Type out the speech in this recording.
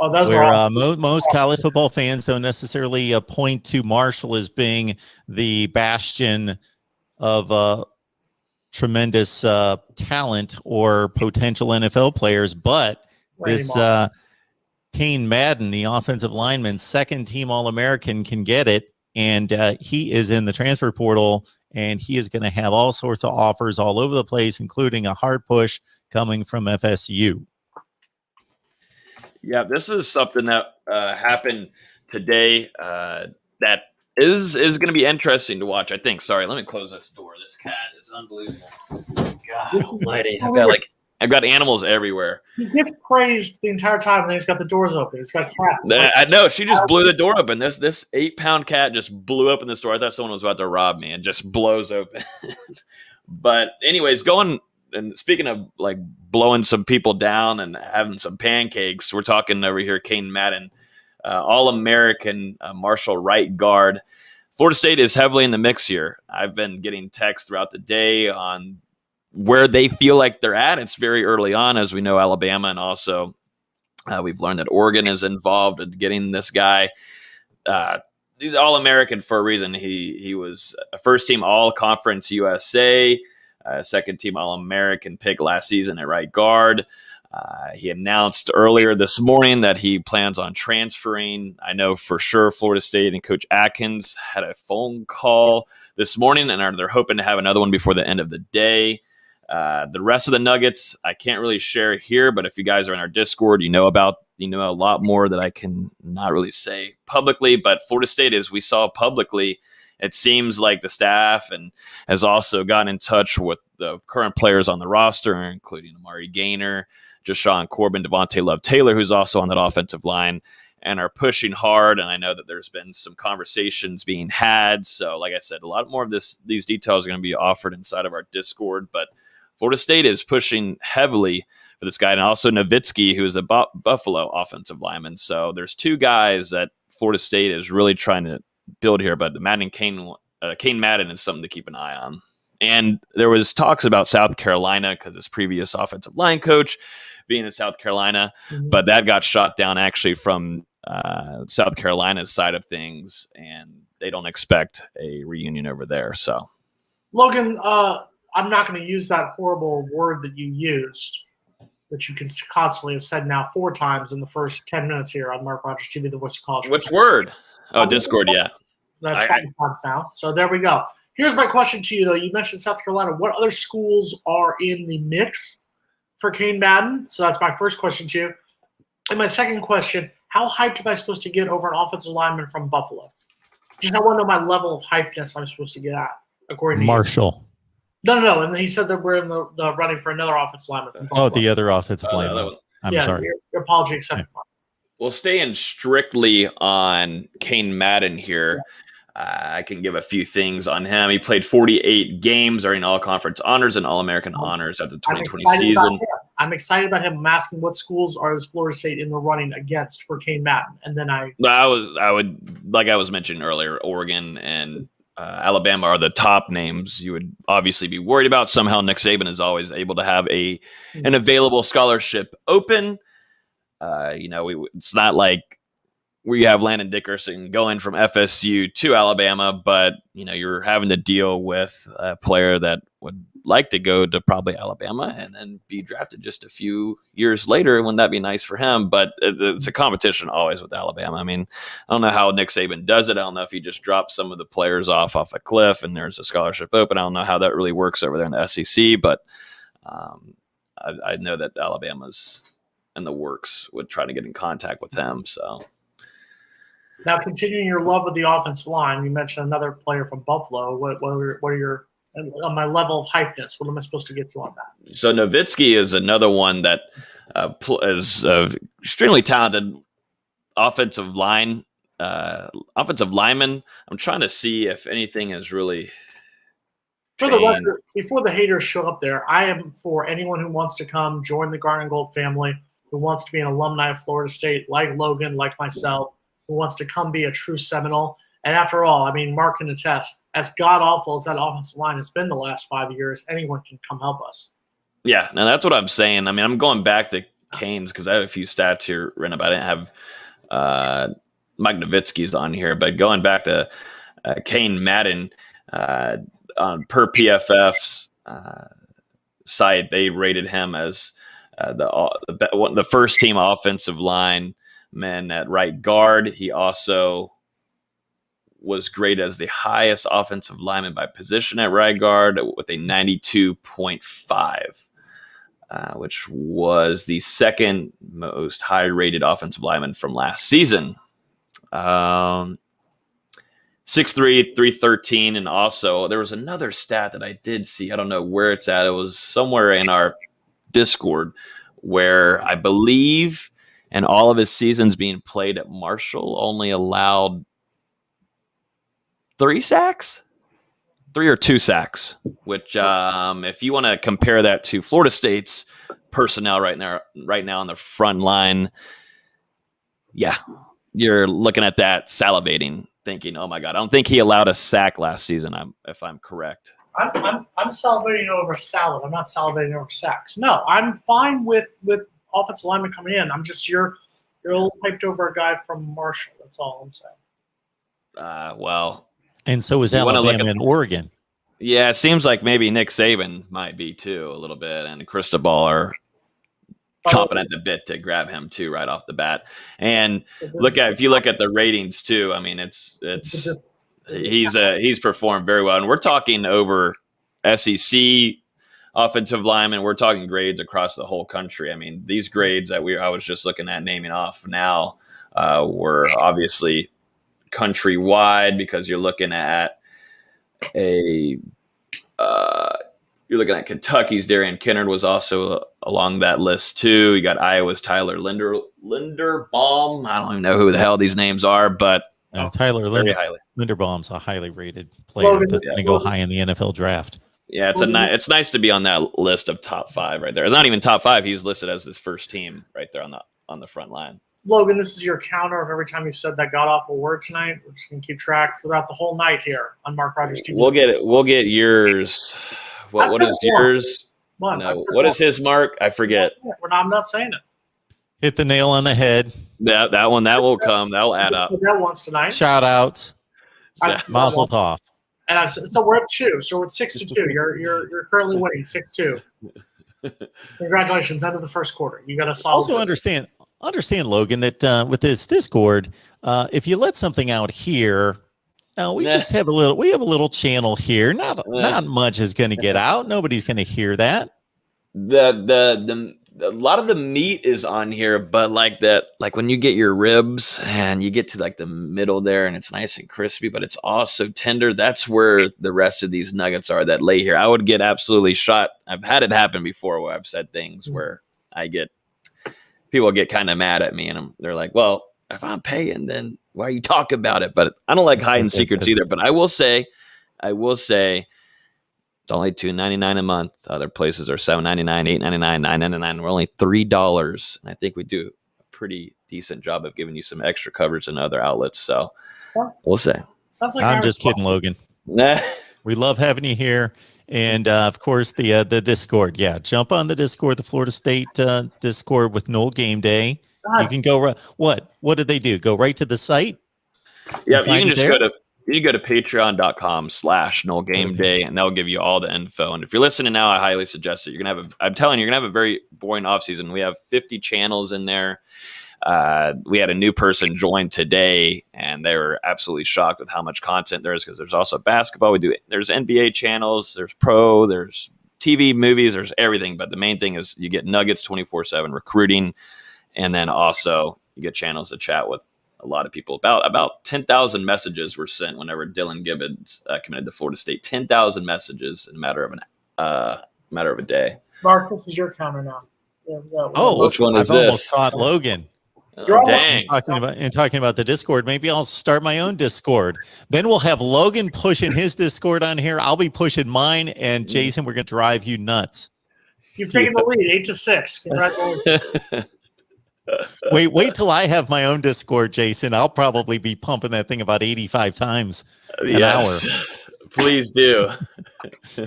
Oh, those were where awesome. most college football fans don't necessarily point to Marshall as being the bastion of tremendous talent or potential NFL players, but this Cain Madden, the offensive lineman, second team All-American, can get it, and he is in the transfer portal, and he is going to have all sorts of offers all over the place, including a hard push coming from FSU. Yeah, this is something that happened today that is going to be interesting to watch, I think. Sorry, let me close this door. This cat is unbelievable. God almighty. I've got animals everywhere. He gets praised the entire time, and then he's got the doors open. He's got cats. I know. She just blew the door open. This 8-pound cat just blew open this door. I thought someone was about to rob me and just blows open. But anyways, going and speaking of like blowing some people down and having some pancakes, we're talking over here, Cain Madden, All-American Marshall right guard. Florida State is heavily in the mix here. I've been getting texts throughout the day on where they feel like they're at. It's very early on, as we know, Alabama, and also we've learned that Oregon is involved in getting this guy. He's All-American for a reason. He was a first-team All-Conference USA, second-team All-American pick last season at right guard. He announced earlier this morning that he plans on transferring. I know for sure Florida State and Coach Atkins had a phone call this morning, and they're hoping to have another one before the end of the day. The rest of the nuggets I can't really share here, but if you guys are in our Discord, you know a lot more that I can not really say publicly. But Florida State, as we saw publicly, it seems like the staff and has also gotten in touch with the current players on the roster, including Amari Gaynor, Jashawn Corbin, Devontae Love-Taylor, who's also on that offensive line, and are pushing hard. And I know that there's been some conversations being had. So like I said, a lot more of these details are going to be offered inside of our Discord. But Florida State is pushing heavily for this guy, and also Nowitzki, who is a Buffalo offensive lineman. So there's two guys that Florida State is really trying to build here, but the Cain Madden is something to keep an eye on. And there was talks about South Carolina because his previous offensive line coach being in South Carolina, but that got shot down actually from South Carolina's side of things, and they don't expect a reunion over there. So, Logan, I'm not going to use that horrible word that you used, that you can constantly have said now 4 times in the first 10 minutes here on Mark Rogers TV, the voice of college. Which word? Oh, Discord, yeah. That's 5 times now. So there we go. Here's my question to you, though. You mentioned South Carolina. What other schools are in the mix for Cain Madden? So that's my first question to you. And my second question, how hyped am I supposed to get over an offensive lineman from Buffalo? Just I want to know my level of hypeness I'm supposed to get at, according to Marshall. You. No. And he said that we're in the running for another offensive lineman from Buffalo. Oh, the other offensive lineman. I'm sorry. Your apology accepted. Yeah. Well, staying strictly on Cain Madden here, I can give a few things on him. He played 48 games, earning all-conference honors and all-American honors at the 2020 season. I'm excited about him. I'm asking what schools is Florida State in the running against for Cain Madden, and then I would like I was mentioning earlier, Oregon and Alabama are the top names you would obviously be worried about. Somehow Nick Saban is always able to have an available scholarship open. It's not like we have Landon Dickerson going from FSU to Alabama, but you're having to deal with a player that would like to go to probably Alabama and then be drafted just a few years later. Wouldn't that be nice for him? But it's a competition always with Alabama. I mean, I don't know how Nick Saban does it. I don't know if he just drops some of the players off a cliff and there's a scholarship open. I don't know how that really works over there in the SEC, but I know that Alabama's in the works would try to get in contact with him. So. Now, continuing your love of the offensive line, you mentioned another player from Buffalo. What are your on my level of hypeness? What am I supposed to get you on that? So Nowitzki is another one that is extremely talented offensive lineman. I'm trying to see if anything is really. For the record, before the haters show up there, I am for anyone who wants to come join the Garden and Gold family, who wants to be an alumni of Florida State, like Logan, like myself, who wants to come be a true Seminole. And after all, I mean, Mark can attest, as god-awful as that offensive line has been the last 5 years, anyone can come help us. Yeah, now that's what I'm saying. I mean, I'm going back to Canes because I have a few stats here written about it. I didn't have Mike Nowitzki's on here, but going back to Cain Madden on per PFF's site, they rated him as the first team offensive lineman at right guard. He also was graded as the highest offensive lineman by position at right guard with a 92.5, which was the second most high rated offensive lineman from last season. 6'3", 313. And also there was another stat that I did see. I don't know where it's at. It was somewhere in our Discord where I believe in all of his seasons being played at Marshall only allowed 3 sacks, 3 or 2 sacks, which if you want to compare that to Florida State's personnel right now on the front line, yeah, you're looking at that salivating, thinking, oh my God, I don't think he allowed a sack last season, if I'm correct. I'm salivating over salad. I'm not salivating over sacks. No, I'm fine with offensive linemen coming in. I'm just you're a little hyped over a guy from Marshall. That's all I'm saying. Well, and so is Alabama and Oregon. Yeah, it seems like maybe Nick Saban might be too a little bit, and Cristobal are chomping at the bit to grab him too right off the bat. And if you look at the ratings too, I mean he's performed very well, and we're talking over SEC offensive linemen. We're talking grades across the whole country. I mean, these grades that I was just looking at naming off now were obviously countrywide, because you're looking at Kentucky's Darian Kennard was also along that list too. You got Iowa's Tyler Linderbaum. I don't even know who the hell these names are, but Tyler Linderbaum's a highly rated player that's going to go high in the NFL draft. Yeah, it's nice to be on that list of top 5 right there. It's not even top 5. He's listed as this first team right there on the front line. Logan, this is your counter of every time you said that god-awful word tonight. We're just going to keep track throughout the whole night here on Mark Rogers TV. We'll get yours. What is yours? No, what is his, Mark? I forget. I'm not saying it. Hit the nail on the head. That one, that will come. That will add up. That once tonight. Shout outs. Mazel tov. And so we're at 2. So we're at 6-2. You're currently winning 6-2. Congratulations, end of the first quarter. You got a solid. Also understand, Logan, that with this Discord, if you let something out here, we just have a little channel here. Not much is going to get out. Nobody's going to hear that. A lot of the meat is on here, but like when you get your ribs and you get to like the middle there and it's nice and crispy, but it's also tender. That's where the rest of these nuggets are that lay here. I would get absolutely shot. I've had it happen before where I've said things where people get kind of mad at me and they're like, well, if I'm paying, then why are you talking about it? But I don't like hiding secrets either. But I will say it's only $2.99 a month. Other places are $7.99, $8.99, $9.99. We're only $3, and I think we do a pretty decent job of giving you some extra coverage in other outlets. So we'll say. Sounds like I'm just kidding, Logan. Nah. We love having you here, and of course the Discord. Yeah, jump on the Discord, the Florida State Discord with Noel Game Day. God. You can go. What did they do? Go right to the site. Yeah, you can just go to patreon.com/Noel Game Day, and that'll give you all the info. And if you're listening now, I highly suggest it. I'm telling you, you're gonna have a very boring off season. We have 50 channels in there. We had a new person join today, and they were absolutely shocked with how much content there is, because there's also basketball. There's NBA channels, there's pro, there's TV, movies, there's everything. But the main thing is you get nuggets 24/7 recruiting, and then also you get channels to chat with a lot of people. About 10,000 messages were sent whenever Dylan Gibbons committed to Florida State. 10,000 messages in a matter of a day. Mark, this is your counter now. Which one is I've this? Almost caught Logan. Dang. Talking about the Discord. Maybe I'll start my own Discord. Then we'll have Logan pushing his Discord on here. I'll be pushing mine, and Jason, we're going to drive you nuts. You've taken the lead, 8-6. Congratulations. Wait till I have my own Discord, Jason. I'll probably be pumping that thing about 85 times an hour. Please do.